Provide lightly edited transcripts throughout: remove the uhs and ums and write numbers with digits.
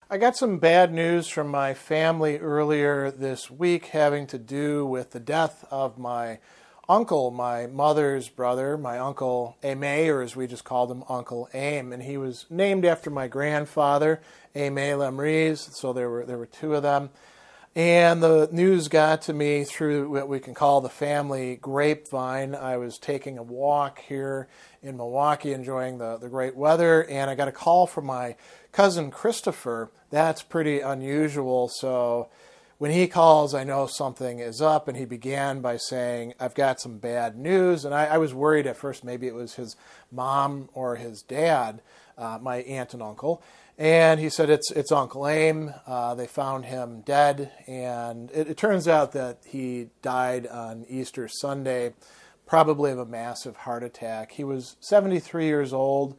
I got some bad news from my family earlier this week having to do with the death of my uncle, my mother's brother, my uncle Aime, or as we just called him, Uncle Aime. And he was named after my grandfather, Aime Lemrise, so there were two of them. And the news got to me through what we can call the family grapevine. I was taking a walk here in Milwaukee, enjoying the great weather, and I got a call from my cousin Christopher. That's pretty unusual. So when he calls, I know something is up, and he began by saying, I've got some bad news. And I was worried at first maybe it was his mom or his dad, my aunt and uncle. And he said, it's Uncle Aime. They found him dead, and it turns out that he died on Easter Sunday, probably of a massive heart attack. He was 73 years old,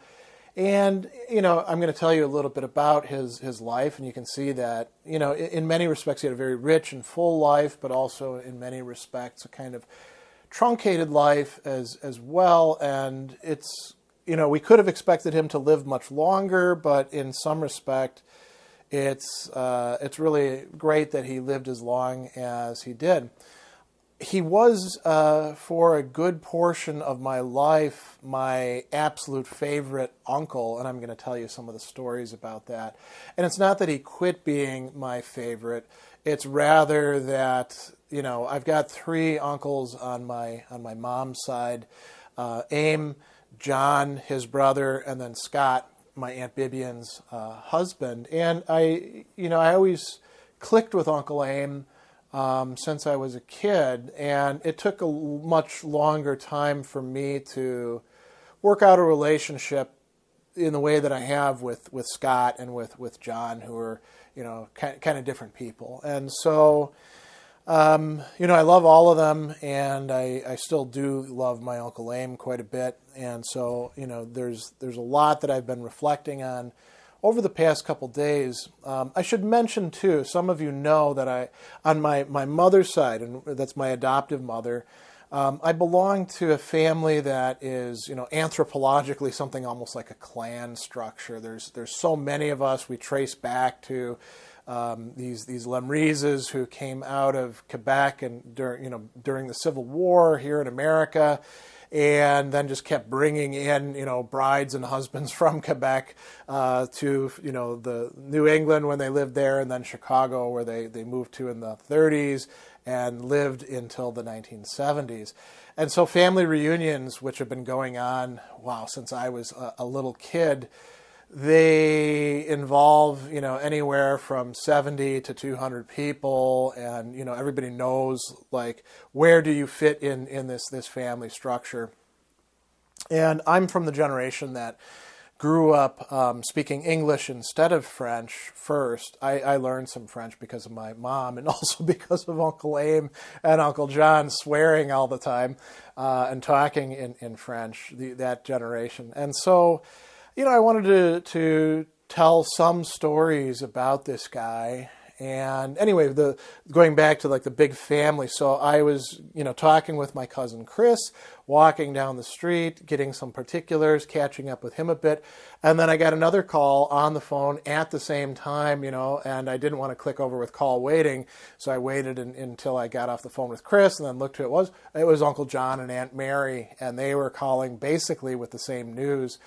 and, I'm going to tell you a little bit about his life, and you can see that, in many respects he had a very rich and full life, but also in many respects a kind of truncated life as well, and it's we could have expected him to live much longer, but in some respect, it's really great that he lived as long as he did. He was, for a good portion of my life, my absolute favorite uncle, and I'm going to tell you some of the stories about that. And it's not that he quit being my favorite. It's rather that, I've got three uncles on my mom's side, Aime, John, his brother, and then Scott, my Aunt Bibian's husband. And I always clicked with Uncle Aime since I was a kid, and it took a much longer time for me to work out a relationship in the way that I have with Scott and with John, who are kind of different people. And so I love all of them, and I still do love my Uncle Aime quite a bit. And so, there's a lot that I've been reflecting on over the past couple days. I should mention, too, some of you know that on my mother's side, and that's my adoptive mother, I belong to a family that is, anthropologically something almost like a clan structure. There's so many of us. We trace back to these Lemrises who came out of Quebec and during the Civil War here in America, and then just kept bringing in brides and husbands from Quebec to the New England when they lived there, and then Chicago where they moved to in the 30s and lived until the 1970s. And so family reunions, which have been going on since I was a little kid, they involve, anywhere from 70 to 200 people, and, everybody knows, like, where do you fit in this family structure. And I'm from the generation that grew up speaking English instead of French first. I learned some French because of my mom, and also because of Uncle Aime and Uncle John swearing all the time and talking in French, that generation. And so I wanted to tell some stories about this guy. And anyway, going back to the big family. So I was, talking with my cousin Chris, walking down the street, getting some particulars, catching up with him a bit. And then I got another call on the phone at the same time, and I didn't want to click over with call waiting. So I waited until I got off the phone with Chris, and then looked who it was. It was Uncle John and Aunt Mary, and they were calling basically with the same news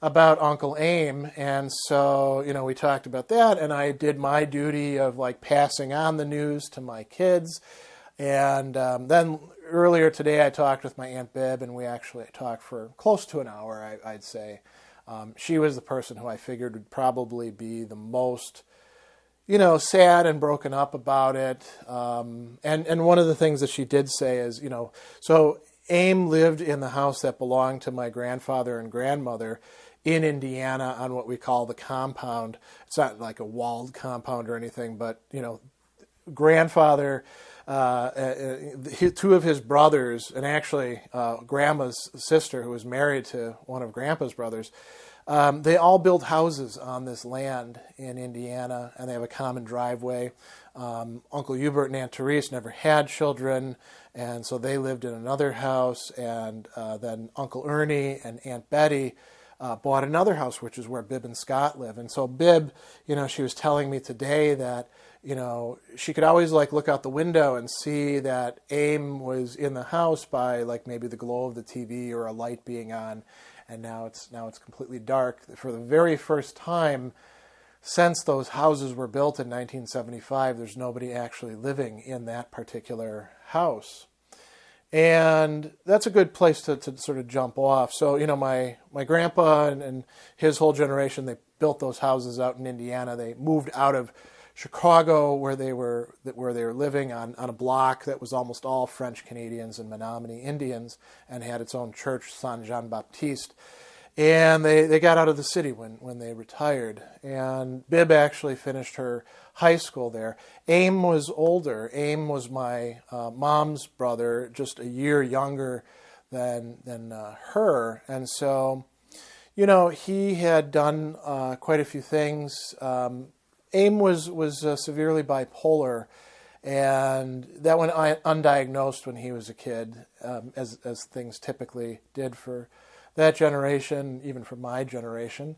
about Uncle Aime. And so, we talked about that, and I did my duty of passing on the news to my kids. And then earlier today I talked with my Aunt Bib, and we actually talked for close to an hour, I'd say. She was the person who I figured would probably be the most, sad and broken up about it. And one of the things that she did say is, so Aime lived in the house that belonged to my grandfather and grandmother in Indiana on what we call the compound. It's not like a walled compound or anything, but, grandfather, two of his brothers, and actually Grandma's sister, who was married to one of Grandpa's brothers, they all built houses on this land in Indiana, and they have a common driveway. Uncle Hubert and Aunt Therese never had children, and so they lived in another house, and then Uncle Ernie and Aunt Betty bought another house, which is where Bib and Scott live. And so Bib, she was telling me today that, she could always like look out the window and see that Aime was in the house by like maybe the glow of the TV or a light being on. And now it's completely dark. For the very first time since those houses were built in 1975, there's nobody actually living in that particular house. And that's a good place to sort of jump off. So, my grandpa and his whole generation, they built those houses out in Indiana. They moved out of Chicago, where they were living on a block that was almost all French Canadians and Menominee Indians, and had its own church, Saint Jean Baptiste. And they got out of the city when they retired. And Bib actually finished her high school there. Aime was older. Aime was my mom's brother, just a year younger than her. And so, he had done quite a few things. Aime was severely bipolar, and that went undiagnosed when he was a kid, as things typically did for that generation, even for my generation.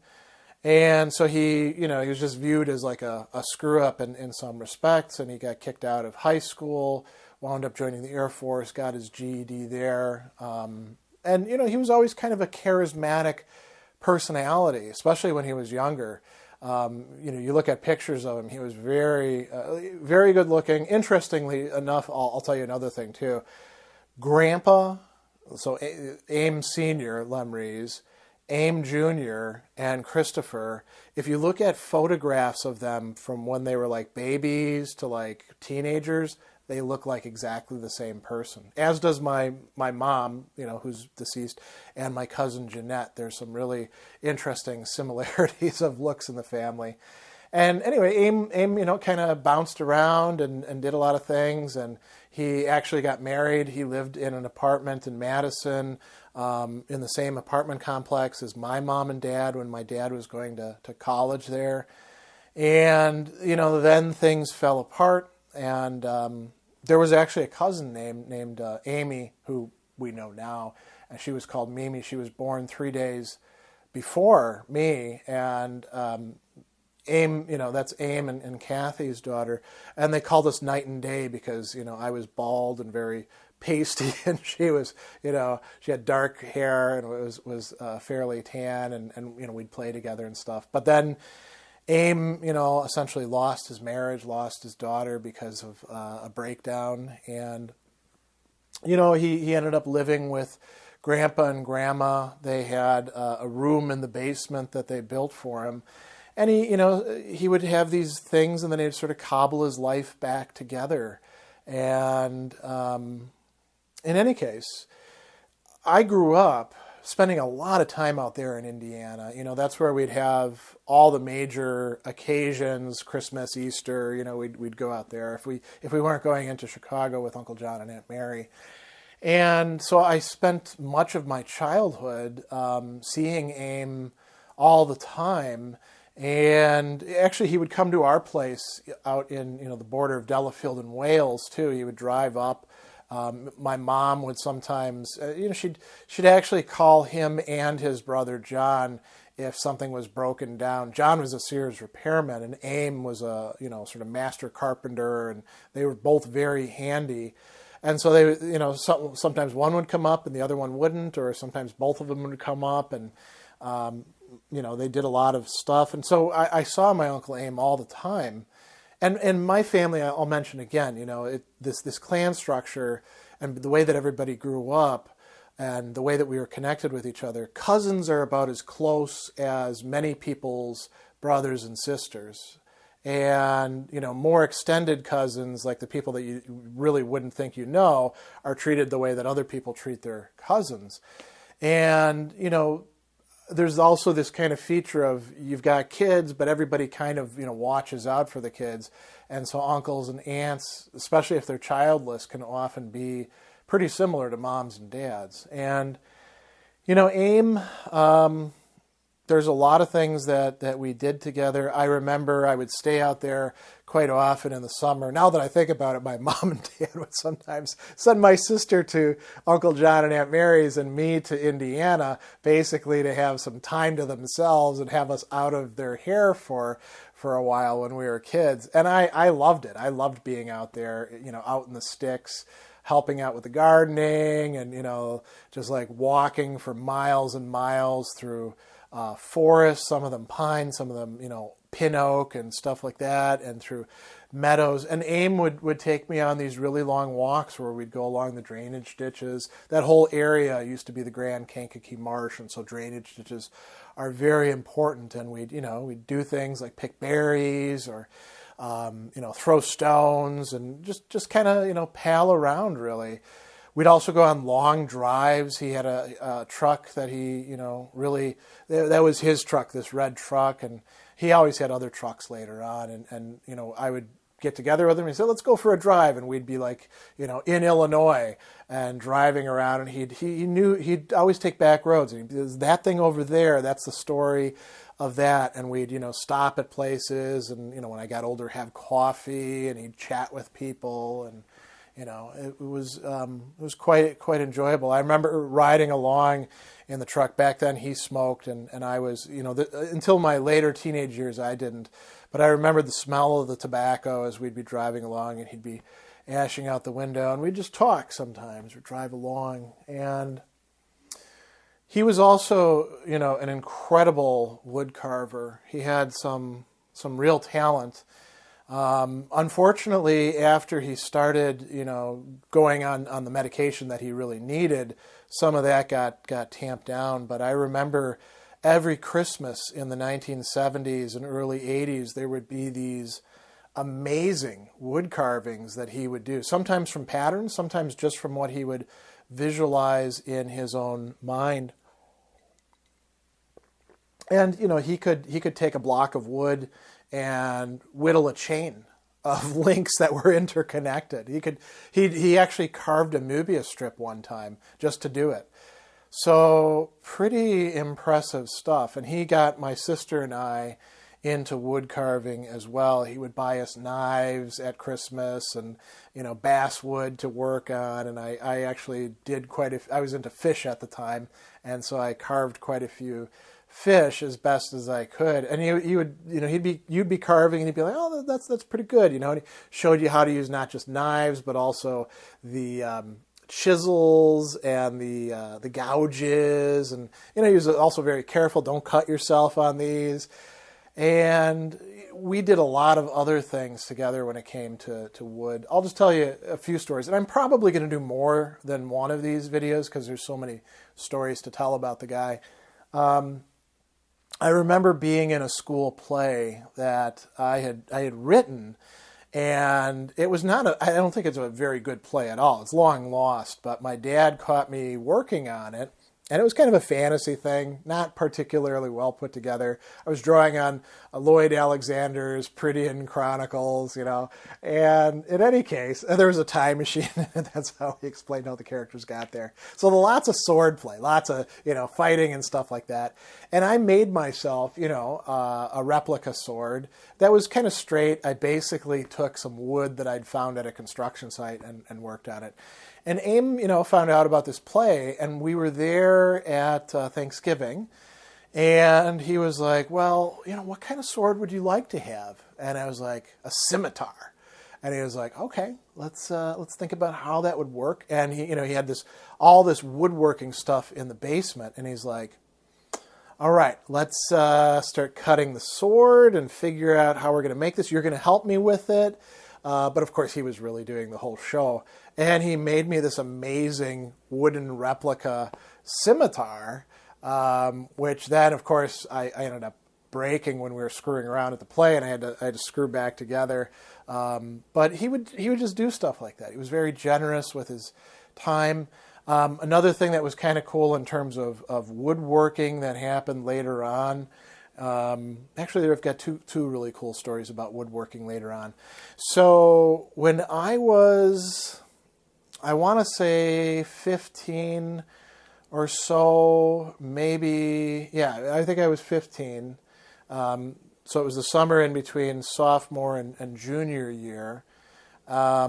And so he was just viewed as like a screw-up in some respects, and he got kicked out of high school, wound up joining the Air Force, got his GED there. And he was always kind of a charismatic personality, especially when he was younger. You look at pictures of him, he was very, very good looking. Interestingly enough, I'll tell you another thing too. Grandpa, so Aime Sr. Lemrise, Aime Jr., and Christopher, if you look at photographs of them from when they were like babies to like teenagers, they look like exactly the same person. As does my mom, who's deceased, and my cousin Jeanette. There's some really interesting similarities of looks in the family. And anyway, Aime, kind of bounced around and did a lot of things. And he actually got married. He lived in an apartment in Madison, in the same apartment complex as my mom and dad when my dad was going to college there. And, then things fell apart. And there was actually a cousin named Amy, who we know now, and she was called Mimi. She was born 3 days before me, and Aime, that's Aime and Kathy's daughter, and they called us night and day because I was bald and very pasty, and she was, she had dark hair and was fairly tan, and we'd play together and stuff. But then Aime, essentially lost his marriage, lost his daughter because of a breakdown. And, he ended up living with Grandpa and Grandma. They had a room in the basement that they built for him. And he would have these things, and then he'd sort of cobble his life back together. And in any case, I grew up spending a lot of time out there in Indiana. That's where we'd have all the major occasions, Christmas, Easter, we'd go out there if we weren't going into Chicago with Uncle John and Aunt Mary. And so I spent much of my childhood seeing Aime all the time. And actually he would come to our place out in, the border of Delafield and Wales too. He would drive up. My mom would sometimes, she'd actually call him and his brother John if something was broken down. John was a Sears repairman, and Aime was a, sort of master carpenter, and they were both very handy. And so they, sometimes one would come up and the other one wouldn't, or sometimes both of them would come up, and, they did a lot of stuff. And so I saw my Uncle Aime all the time. And my family, I'll mention again, this clan structure and the way that everybody grew up and the way that we were connected with each other, cousins are about as close as many people's brothers and sisters. And, more extended cousins, like the people that you really wouldn't think are treated the way that other people treat their cousins. And, there's also this kind of feature of you've got kids, but everybody kind of, watches out for the kids. And so uncles and aunts, especially if they're childless, can often be pretty similar to moms and dads. And, Aime, there's a lot of things that we did together. I remember I would stay out there quite often in the summer. Now that I think about it, my mom and dad would sometimes send my sister to Uncle John and Aunt Mary's and me to Indiana, basically to have some time to themselves and have us out of their hair for a while when we were kids. And I loved it. I loved being out there, out in the sticks, helping out with the gardening and, just like walking for miles and miles through forests, some of them pine, some of them, pin oak and stuff like that, and through meadows. And Aime would take me on these really long walks where we'd go along the drainage ditches. That whole area used to be the Grand Kankakee Marsh, and so drainage ditches are very important. And we'd do things like pick berries or, throw stones and just kind of, pal around really. We'd also go on long drives. He had a truck that he, really, that was his truck, this red truck. And he always had other trucks later on. And I would get together with him. He said, let's go for a drive. And we'd be like, in Illinois and driving around. And he knew he'd always take back roads. And there's that thing over there. That's the story of that. And we'd, stop at places. And, when I got older, have coffee. And he'd chat with people. And, it was quite enjoyable. I remember riding along in the truck. Back then he smoked and I was, until my later teenage years I didn't. But I remember the smell of the tobacco as we'd be driving along and he'd be ashing out the window and we'd just talk sometimes or drive along. And he was also, an incredible wood carver. He had some real talent. Unfortunately, after he started, going on the medication that he really needed, some of that got tamped down. But I remember every Christmas in the 1970s and early 80s, there would be these amazing wood carvings that he would do, sometimes from patterns, sometimes just from what he would visualize in his own mind. And, he could take a block of wood and whittle a chain of links that were interconnected. He actually carved a Mobius strip one time just to do it. So pretty impressive stuff. And he got my sister and I into wood carving as well. He would buy us knives at Christmas and, basswood to work on. And I actually did I was into fish at the time. And so I carved quite a few fish as best as I could, and you'd be carving, and he'd be like, "Oh, that's pretty good," and he showed you how to use not just knives, but also the chisels and the gouges, and he was also very careful. Don't cut yourself on these, and we did a lot of other things together when it came to wood. I'll just tell you a few stories, and I'm probably going to do more than one of these videos because there's so many stories to tell about the guy. I remember being in a school play that I had written, and it was I don't think it's a very good play at all. It's long lost, but my dad caught me working on it, and it was kind of a fantasy thing, not particularly well put together. I was drawing on Lloyd Alexander's Prydian Chronicles, and in any case, there was a time machine. That's how he explained how the characters got there. So lots of sword play, lots of, fighting and stuff like that. And I made myself, a replica sword that was kind of straight. I basically took some wood that I'd found at a construction site and worked on it. And Aime, found out about this play, and we were there at Thanksgiving, and he was like, well, what kind of sword would you like to have? And I was like, a scimitar. And he was like, okay, let's think about how that would work. And he had all this woodworking stuff in the basement, and he's like, all right, let's start cutting the sword and figure out how we're going to make this. You're going to help me with it. But of course, he was really doing the whole show. And he made me this amazing wooden replica scimitar, which then, of course, I ended up breaking when we were screwing around at the play, and I had to screw back together. But he would just do stuff like that. He was very generous with his time. Another thing that was kind of cool in terms of woodworking that happened later on. Actually, I've got two really cool stories about woodworking later on. So when I was, I want to say 15 or so, maybe, yeah, I think I was 15. So it was the summer in between sophomore and junior year. I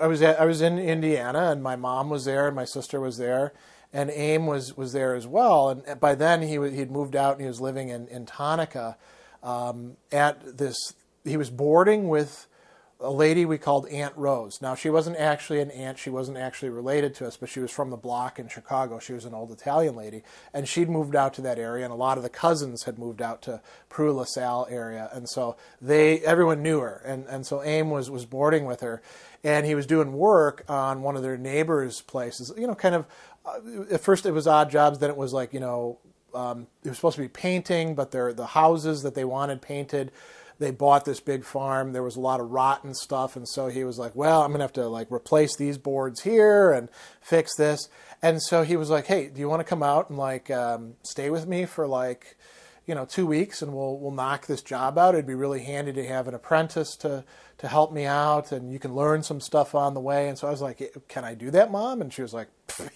was in Indiana, and my mom was there, and my sister was there, and Aime was there as well. And by then he'd moved out and he was living in Tonka. He was boarding with a lady we called Aunt Rose. Now, she wasn't actually an aunt. She wasn't actually related to us, but she was from the block in Chicago. She was an old Italian lady, and she'd moved out to that area, and a lot of the cousins had moved out to Peru La Salle area, and so everyone knew her, and so Aime was boarding with her, and he was doing work on one of their neighbors' places. Kind of at first it was odd jobs, then it was like it was supposed to be painting, but the houses that they wanted painted. They bought this big farm. There was a lot of rotten stuff, and so he was like, well, I'm going to have to like replace these boards here and fix this. And so he was like, hey, do you want to come out and like stay with me for like 2 weeks, and we'll knock this job out. It'd be really handy to have an apprentice to help me out, and you can learn some stuff on the way. And so I was like, can I do that, Mom? And she was like,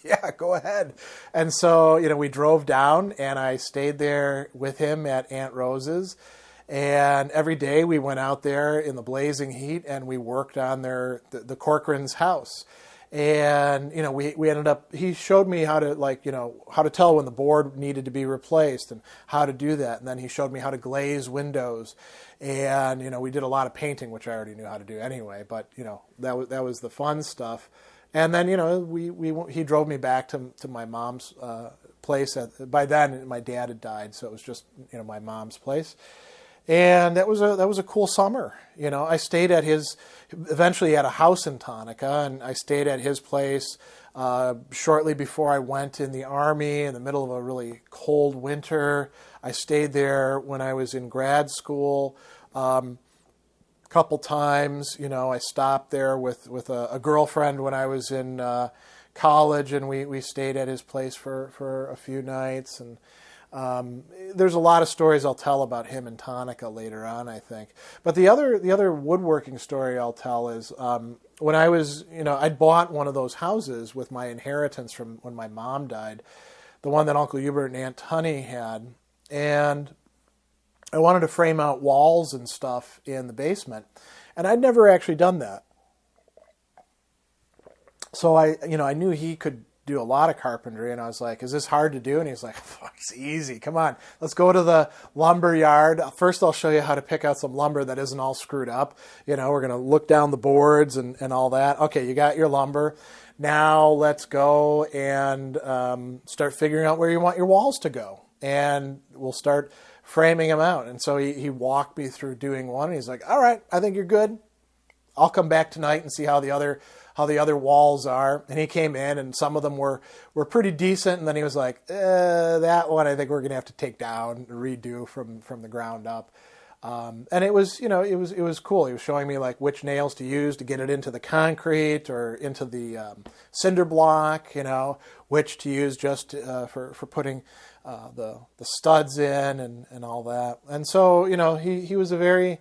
yeah, go ahead. And so we drove down, and I stayed there with him at Aunt Rose's. And every day we went out there in the blazing heat, and we worked on the Corcoran's house. And we ended up. He showed me how to how to tell when the board needed to be replaced and how to do that. And then he showed me how to glaze windows. And we did a lot of painting, which I already knew how to do anyway. But that was the fun stuff. And then he drove me back to my mom's place. By then my dad had died, so it was just my mom's place. And that was a cool summer. I stayed at eventually he had a house in Tonka, and I stayed at his place shortly before I went in the Army in the middle of a really cold winter. I stayed there when I was in grad school a couple times. I stopped there with a girlfriend when I was in college, and we stayed at his place for a few nights. And there's a lot of stories I'll tell about him in Tonka later on, I think. But the other woodworking story I'll tell is when I was, I'd bought one of those houses with my inheritance from when my mom died, the one that Uncle Hubert and Aunt Honey had, and I wanted to frame out walls and stuff in the basement, and I'd never actually done that. So I knew he could do a lot of carpentry, and I was like, is this hard to do? And he's like, oh, it's easy. Come on, let's go to the lumber yard. First, I'll show you how to pick out some lumber that isn't all screwed up. We're going to look down the boards and all that. Okay, you got your lumber. Now let's go and start figuring out where you want your walls to go. And we'll start framing them out. And so he walked me through doing one, and he's like, all right, I think you're good. I'll come back tonight and see how the other walls are. And he came in, and some of them were pretty decent. And then he was like, that one I think we're going to have to take down and redo from the ground up. And it was, it was cool. He was showing me like which nails to use to get it into the concrete or into the cinder block, which to use just for putting the studs in and all that. And so, he was a very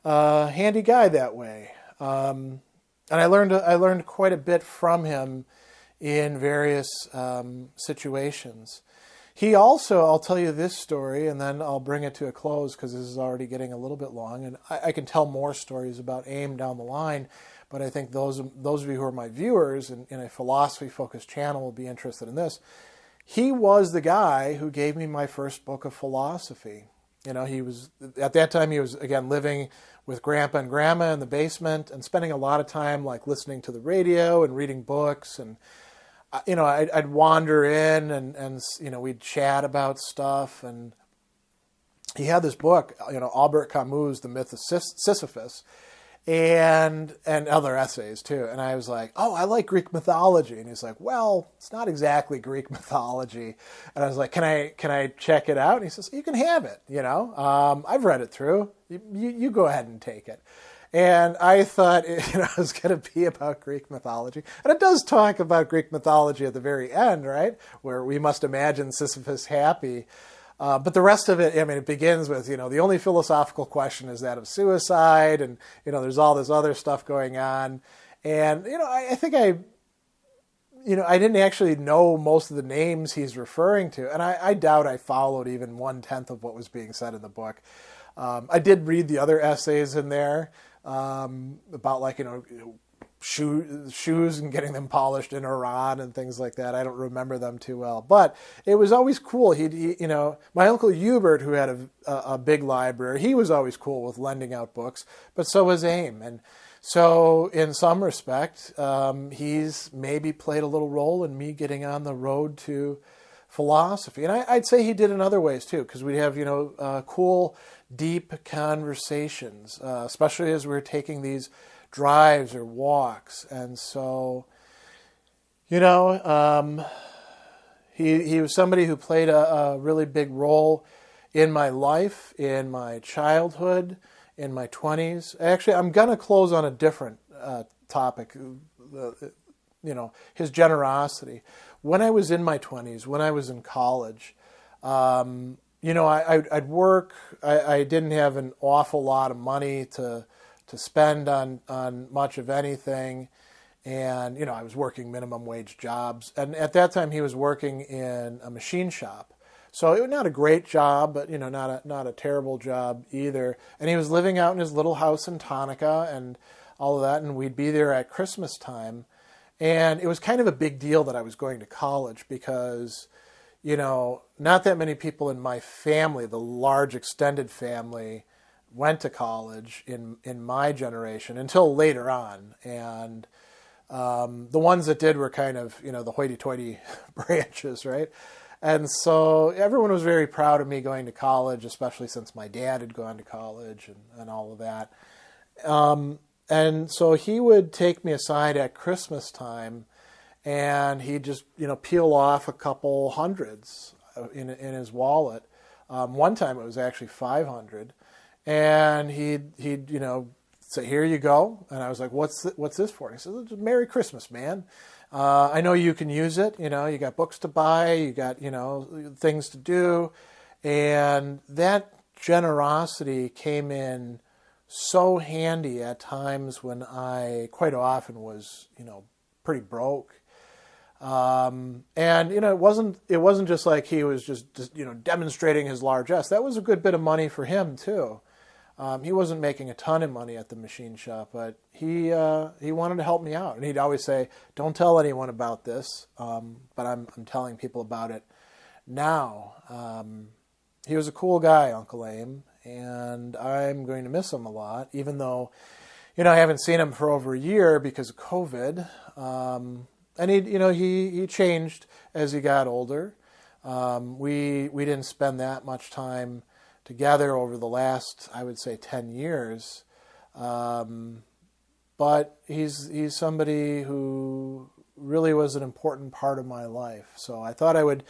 handy guy that way. And I learned quite a bit from him in various situations. He also, I'll tell you this story, and then I'll bring it to a close because this is already getting a little bit long, and I can tell more stories about Aime down the line, but I think those of you who are my viewers in a philosophy-focused channel will be interested in this. He was the guy who gave me my first book of philosophy. He was, at that time, he was, again, living with Grandpa and Grandma in the basement and spending a lot of time like listening to the radio and reading books. And, I'd wander in and we'd chat about stuff. And he had this book, Albert Camus' The Myth of Sisyphus, and other essays too. And I was like, oh, I like Greek mythology. And he's like, well, it's not exactly Greek mythology. And I was like, can I check it out? And he says, you can have it. I've read it through. You go ahead and take it. And I thought it was going to be about Greek mythology. And it does talk about Greek mythology at the very end, right? Where we must imagine Sisyphus happy. But the rest of it, it begins with, the only philosophical question is that of suicide. And, there's all this other stuff going on. And, I think I didn't actually know most of the names he's referring to, and I doubt I followed even 1/10 of what was being said in the book. I did read the other essays in there about shoes and getting them polished in Iran and things like that. I don't remember them too well, but it was always cool. My Uncle Hubert, who had a big library, he was always cool with lending out books, but so was Aime. And so in some respect, he's maybe played a little role in me getting on the road to philosophy. And I'd say he did in other ways too, because we'd have, cool, deep conversations, especially as we were taking these drives or walks. And so, he was somebody who played a really big role in my life, in my childhood, in my 20s. Actually, I'm going to close on a different topic, his generosity. When I was in my 20s, when I was in college, I'd work. I didn't have an awful lot of money to spend on much of anything. And, I was working minimum wage jobs. And at that time, he was working in a machine shop. So it was not a great job, but, not a terrible job either. And he was living out in his little house in Tonica and all of that. And we'd be there at Christmas time. And it was kind of a big deal that I was going to college because, not that many people in my family, the large extended family, went to college in my generation until later on. And the ones that did were kind of, the hoity-toity branches, right? And so everyone was very proud of me going to college, especially since my dad had gone to college and all of that. And so he would take me aside at Christmas time, and he'd just, peel off a couple hundreds in his wallet. One time it was actually 500. And he'd say, "Here you go." And I was like, what's this for? He said, "Merry Christmas, man. I know you can use it. You got books to buy, you got, things to do." And that generosity came in so handy at times when I quite often was, pretty broke. And, it wasn't just like he was just demonstrating his largesse. That was a good bit of money for him too. He wasn't making a ton of money at the machine shop, but he wanted to help me out. And he'd always say, "Don't tell anyone about this," but I'm telling people about it now. He was a cool guy, Uncle Aime, and I'm going to miss him a lot, even though, I haven't seen him for over a year because of COVID. And he changed as he got older. We didn't spend that much time together over the last, I would say, 10 years. But he's somebody who really was an important part of my life. So I thought I would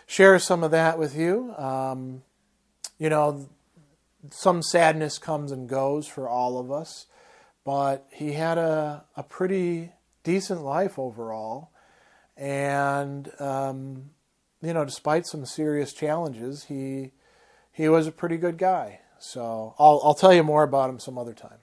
share some of that with you. Some sadness comes and goes for all of us, but he had a pretty decent life overall. And, despite some serious challenges, he was a pretty good guy. So I'll tell you more about him some other time.